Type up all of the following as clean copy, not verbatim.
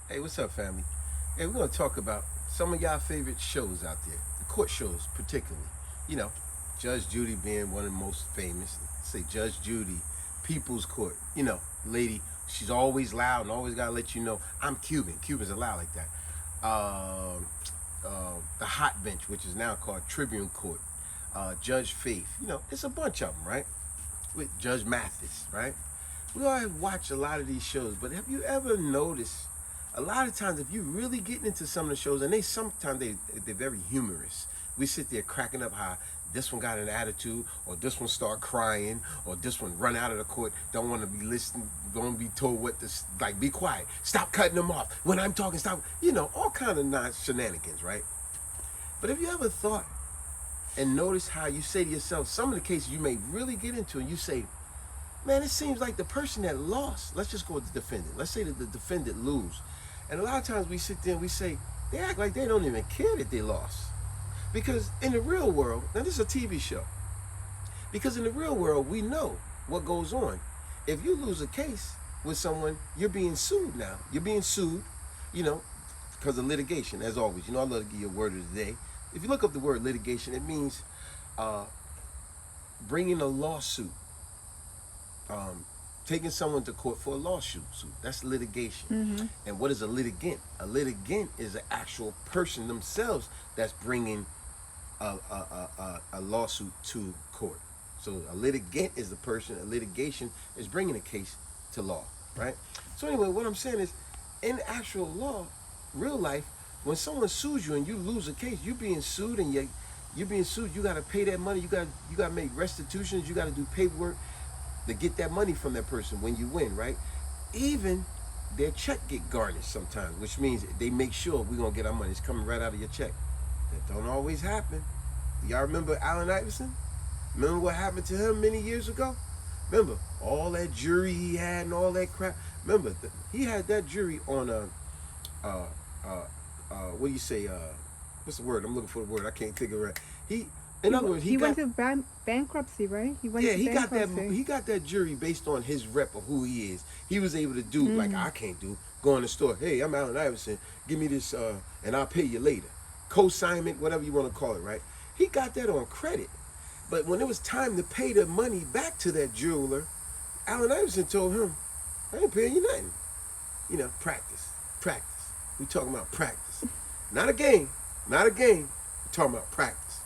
Hey, what's up, family? Hey, we're gonna talk about some of y'all favorite shows out there, the court shows particularly. You know, Judge Judy being one of the most famous. Say Judge Judy, People's Court. Lady, she's always loud and always gotta let you know I'm Cuban. Cubans are loud like that. The Hot Bench, which is now called Tribune Court. Judge Faith. It's a bunch of them, right? With Judge Mathis, right? We all have watched a lot of these shows, but have you ever noticed a lot of times if you really getting into some of the shows, and they're very humorous. We sit there cracking up how this one got an attitude, or this one start crying, or this one run out of the court, don't want to be listened, don't be told what to, like, be quiet, stop cutting them off when I'm talking, stop, all kind of shenanigans, right? But have you ever thought and noticed how you say to yourself, some of the cases you may really get into, and you say, man, it seems like the person that lost, let's just go with the defendant. Let's say that the defendant lose. And a lot of times we sit there and we say, they act like they don't even care that they lost. Because in the real world, now this is a TV show, because in the real world, we know what goes on. If you lose a case with someone, you're being sued now. You're being sued, because of litigation, as always. I love to give you a word of the day. If you look up the word litigation, it means bringing a lawsuit. Taking someone to court for a lawsuit. That's litigation. Mm-hmm. And what is a litigant? A litigant is an actual person themselves that's bringing a lawsuit to court. So a litigant is the person. A litigation is bringing a case to law, right? So anyway, what I'm saying is, in actual law, real life, when someone sues you and you lose a case, you're being sued, and you're being sued. You got to pay that money. You got to make restitutions. You got to do paperwork to get that money from that person when you win, right? Even their check get garnished sometimes, which means they make sure we're going to get our money. It's coming right out of your check. That don't always happen. Y'all remember Allen Iverson? Remember what happened to him many years ago? Remember all that jury he had and all that crap? Remember, he had that jury on what do you say? What's the word? I'm looking for the word. I can't think of it right. In other words, he went to bankruptcy, right? He got that jury based on his rep of who he is. He was able to do like I can't do. Go in the store. Hey, I'm Allen Iverson. Give me this, and I'll pay you later. Co-signment, whatever you want to call it, right? He got that on credit. But when it was time to pay the money back to that jeweler, Allen Iverson told him, I ain't paying you nothing. Practice. We talking about practice. Not a game. We talking about practice.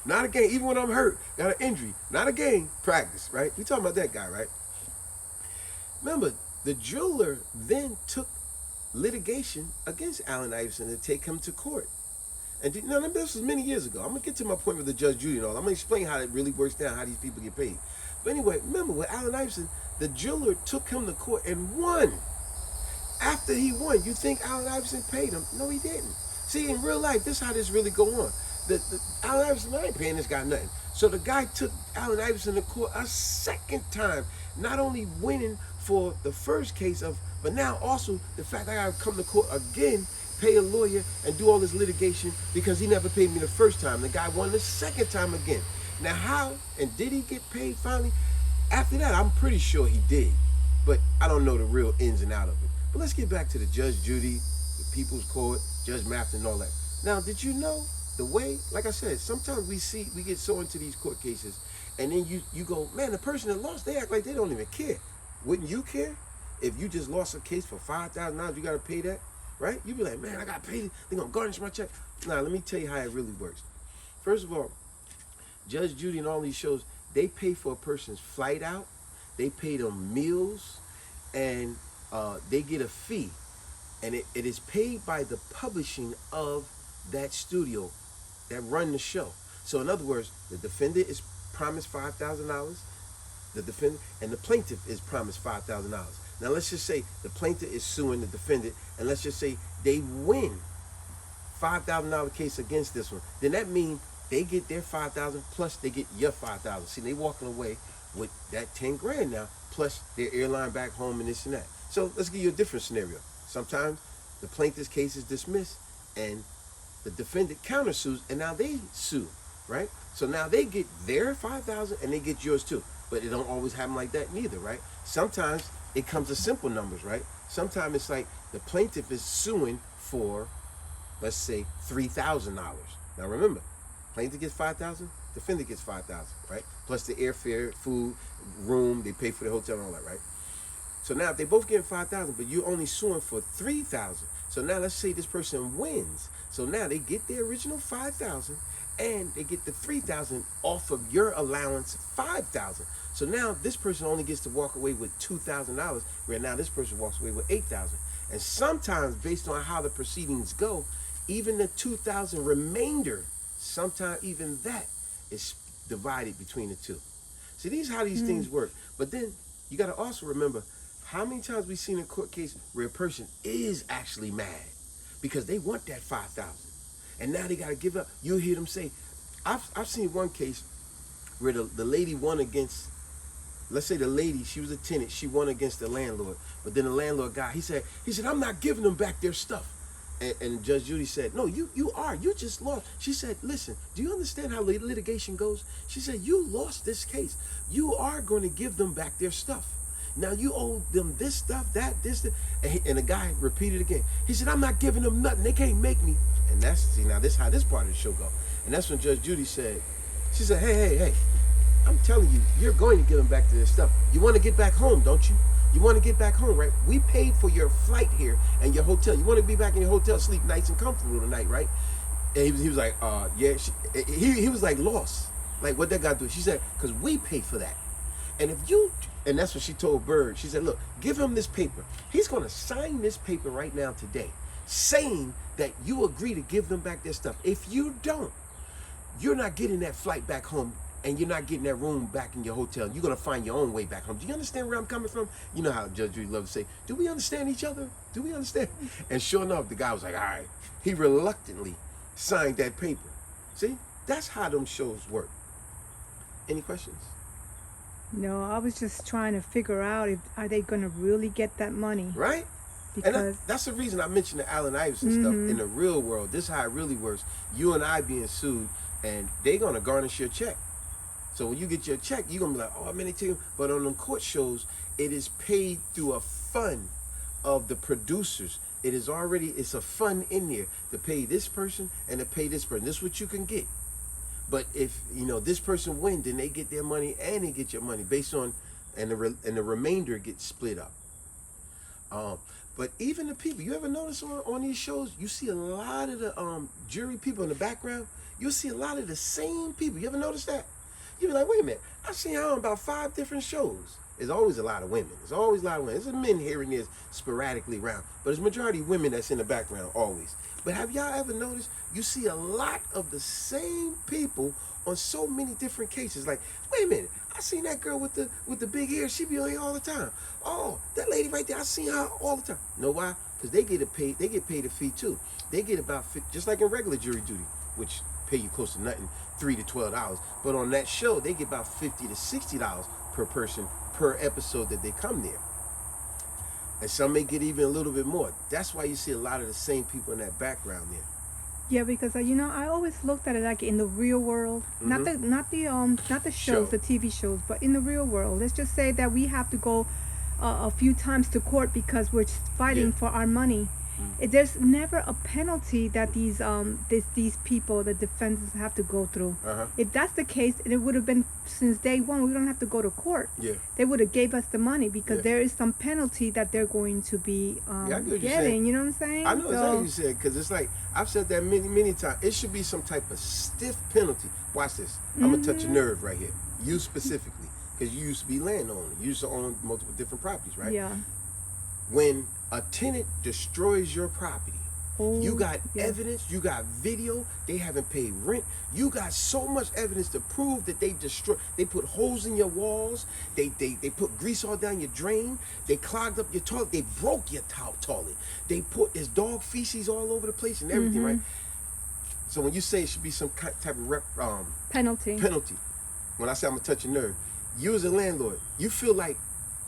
Not a game. Even when I'm hurt, got an injury. Not a game. Practice, right? We talking about that guy, right? Remember, the jeweler then took litigation against Allen Iverson to take him to court. And this was many years ago. I'm going to get to my point with the Judge Judy and all. I'm going to explain how it really works down, how these people get paid. But anyway, remember, with Allen Iverson, the jeweler took him to court and won. After he won, you think Allen Iverson paid him? No, he didn't. See, in real life, this is how this really go on. Allen Iverson, I ain't paying this guy nothing. So the guy took Allen Iverson to court a second time, not only winning for the first case but now also the fact that I gotta come to court again, pay a lawyer, and do all this litigation because he never paid me the first time. The guy won the second time again. Now how, and did he get paid finally? After that, I'm pretty sure he did, but I don't know the real ins and outs of it. But let's get back to the Judge Judy, the People's Court, Judge Mathis and all that. Now, did you know the way, like I said, sometimes we get so into these court cases, and then you go, man, the person that lost, they act like they don't even care. Wouldn't you care if you just lost a case for $5,000? You got to pay that, right? You'd be like, man, I got to pay it. They're going to garnish my check. Now, let me tell you how it really works. First of all, Judge Judy and all these shows, they pay for a person's flight out. They pay them meals, and they get a fee. And it is paid by the publishing of that studio that run the show. So in other words, the defendant is promised $5,000, the defendant, and the plaintiff is promised $5,000. Now let's just say the plaintiff is suing the defendant, and let's just say they win $5,000 case against this one. Then that means they get their $5,000 plus they get your $5,000. See, they walking away with that 10 grand now, plus their airline back home and this and that. So let's give you a different scenario. Sometimes the plaintiff's case is dismissed and the defendant countersues, and now they sue, right? So now they get their $5,000 and they get yours too. But it don't always happen like that neither, right? Sometimes it comes to simple numbers, right? Sometimes it's like the plaintiff is suing for, let's say, $3,000. Now remember, plaintiff gets $5,000, defendant gets $5,000, right? Plus the airfare, food, room, they pay for the hotel and all that, right? So now if they both getting $5,000, but you're only suing for $3,000. So now let's say this person wins. So now they get their original $5,000 and they get the $3,000 off of your allowance $5,000. So now this person only gets to walk away with $2,000, where now this person walks away with $8,000. And sometimes, based on how the proceedings go, even the $2,000 remainder, sometimes even that is divided between the two. See, these how these things work. But then you got to also remember how many times we've seen a court case where a person is actually mad because they want that $5,000, and now they got to give up. You'll hear them say, I've seen one case where the lady won against, let's say the lady, she was a tenant, she won against the landlord, but then the landlord guy, he said, I'm not giving them back their stuff. And Judge Judy said, no, you just lost. She said, listen, do you understand how litigation goes? She said, you lost this case. You are going to give them back their stuff. Now you owe them this stuff, this. And the guy repeated again. He said, I'm not giving them nothing. They can't make me. And now this how this part of the show go. And that's when Judge Judy said, she said, hey, I'm telling you, you're going to give them back to their stuff. You want to get back home, don't you? You want to get back home, right? We paid for your flight here and your hotel. You want to be back in your hotel, sleep nice and comfortable tonight, right? And he was like, yeah. He was like lost. Like, what that guy do? She said, because we pay for that. And that's what she told Bird. She said, look, give him this paper. He's going to sign this paper right now today, saying that you agree to give them back their stuff. If you don't, you're not getting that flight back home, and you're not getting that room back in your hotel. You're going to find your own way back home. Do you understand where I'm coming from? You know how Judge Judy loves to say, do we understand each other? Do we understand? And sure enough, the guy was like, all right. He reluctantly signed that paper. See? That's how them shows work. Any questions? No, I was just trying to figure out are they going to really get that money? Right? Because And that's the reason I mentioned the Allen Iverson stuff. In the real world, this is how it really works. You and I being sued, and they're going to garnish your check. So when you get your check, you're going to be like, oh, man, they take you. But on them court shows, it is paid through a fund of the producers. It's a fund in there to pay this person and to pay this person. This is what you can get. But if, this person wins, then they get their money and they get your money based on, and the remainder gets split up. But even the people, you ever notice on these shows, you see a lot of the jury people in the background. You'll see a lot of the same people. You ever notice that? You'll be like, wait a minute, I've seen her on about 5 different shows. There's always a lot of women. There's always a lot of women. There's men here and there sporadically around. But it's majority women that's in the background always. But have y'all ever noticed you see a lot of the same people on so many different cases? Like, wait a minute, I seen that girl with the big hair. She be on here all the time. Oh, that lady right there, I seen her all the time. Know why? Because they get paid a fee too. They get about just like in regular jury duty, which pay you close to nothing, $3 to $12. But on that show, they get about $50 to $60 per person per episode that they come there. And some may get even a little bit more. That's why you see a lot of the same people in that background there. yeah, because I always looked at it like in the real world, not the shows, the TV shows, but in the real world. Let's just say that we have to go a few times to court because we're fighting for our money. There's never a penalty that these people, the defendants, have to go through. If that's the case, it would have been since day one. We don't have to go to court. Yeah. They would have gave us the money because there is some penalty that they're going to be getting. You know what I'm saying? I know exactly what you said, because it's like I've said that many times. It should be some type of stiff penalty. Watch this. I'm gonna touch a nerve right here. You specifically, because you used to be landowner. You used to own multiple different properties, right? Yeah. When a tenant destroys your property, you got evidence, you got video, they haven't paid rent, you got so much evidence to prove that they put holes in your walls, they put grease all down your drain, they clogged up your toilet, they broke your toilet, they put this dog feces all over the place and everything, right? So when you say it should be some type of penalty, when I say I'm gonna touch a nerve, you as a landlord, you feel like,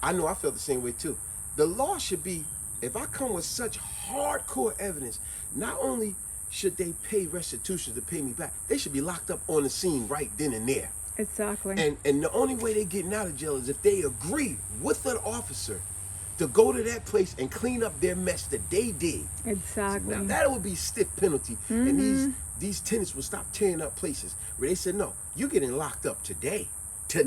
I know I felt the same way too. The law should be, if I come with such hardcore evidence, not only should they pay restitution to pay me back, they should be locked up on the scene right then and there. Exactly. And the only way they're getting out of jail is if they agree with an officer to go to that place and clean up their mess that they did. Exactly. Now that would be stiff penalty, and these tenants will stop tearing up places where they said, no, you're getting locked up today, to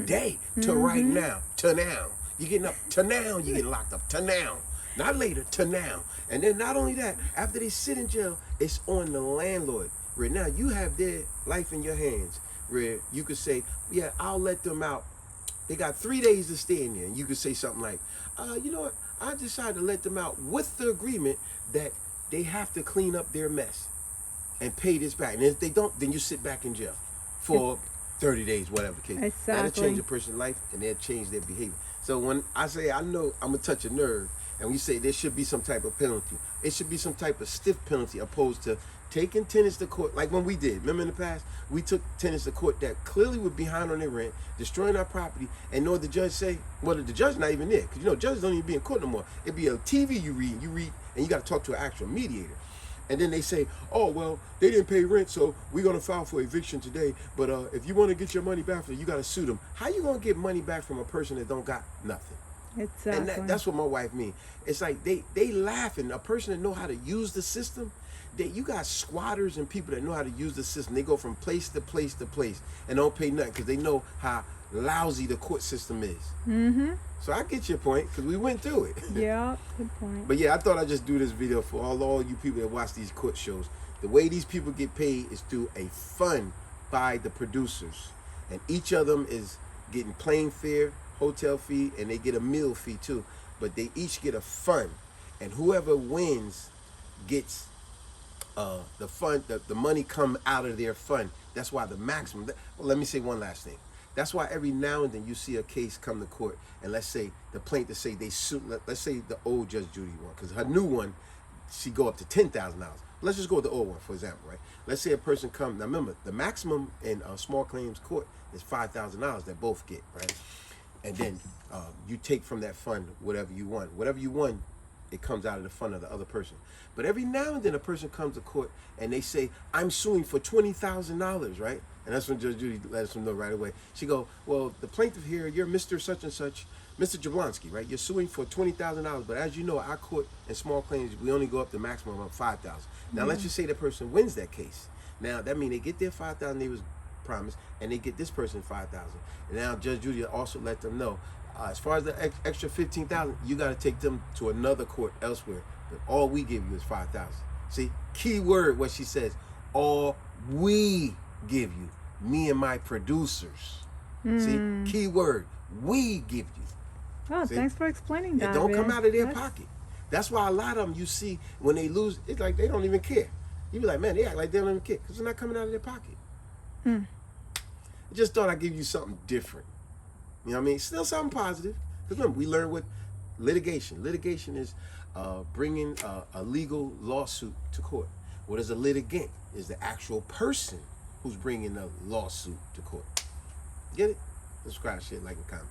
right now, to now. You're getting up to now. You're getting locked up to now, not later, to now. And then not only that, after they sit in jail, it's on the landlord. Where now you have their life in your hands, where you could say, yeah, I'll let them out. They got 3 days to stay in there. And you could say something like, you know what? I decided to let them out with the agreement that they have to clean up their mess and pay this back. And if they don't, then you sit back in jail for 30 days, whatever the case. Exactly. That'll change a person's life and they'll change their behavior. So when I say I know I'm going to touch a nerve, and we say there should be some type of penalty, it should be some type of stiff penalty opposed to taking tenants to court, like when we did. Remember in the past, we took tenants to court that clearly were behind on their rent, destroying our property, and know the judge say, well, the judge not even there, because judges don't even be in court no more. It'd be a TV you read, and you got to talk to an actual mediator. And then they say, oh, well, they didn't pay rent, so we're going to file for eviction today, but if you want to get your money back, you got to sue them. How you going to get money back from a person that don't got nothing? Exactly. And that's what my wife mean. It's like they laughing. A person that know how to use the system, you got squatters and people that know how to use the system. They go from place to place to place and don't pay nothing because they know how lousy the court system is. So I get your point because we went through it. Yeah, good point. But yeah, I thought I'd just do this video for all you people that watch these court shows. The way these people get paid is through a fund by the producers. And each of them is getting plane fare, hotel fee, and they get a meal fee too. But they each get a fund. And whoever wins gets the fund, the money come out of their fund. That's why the maximum, well, let me say one last thing. That's why every now and then you see a case come to court, and let's say the plaintiff say they sue, let's say the old Judge Judy one, because her new one, she go up to $10,000. Let's just go with the old one, for example, right? Let's say a person come, now remember, the maximum in small claims court is $5,000 that both get, right? And then you take from that fund whatever you want. Whatever you want, it comes out of the fund of the other person. But every now and then a person comes to court and they say, I'm suing for $20,000, right? And that's when Judge Judy lets them know right away. She go, well, the plaintiff here, you're Mr. Such and Such, Mr. Jablonski, right? You're suing for $20,000, but as you know, our court in small claims, we only go up to maximum of $5,000. Now, let's just say the person wins that case. Now, that means they get their $5,000 they was promised, and they get this person $5,000. And now Judge Judy also let them know, as far as the extra $15,000, you got to take them to another court elsewhere. But all we give you is $5,000. See, key word what she says, all we give you, me and my producers. See, key word, we give you. Oh, See? Thanks for explaining that. It don't come out of their That's- pocket. That's why a lot of them you see when they lose, it's like they don't even care. You be like, man, they act like they don't even care because it's not coming out of their pocket. I just thought I'd give you something different. You know what I mean? Still something positive. Because remember, we learned what litigation. Litigation is bringing a legal lawsuit to court. What is a litigant? Is the actual person who's bringing the lawsuit to court. Get it? Subscribe, share, like, and comment.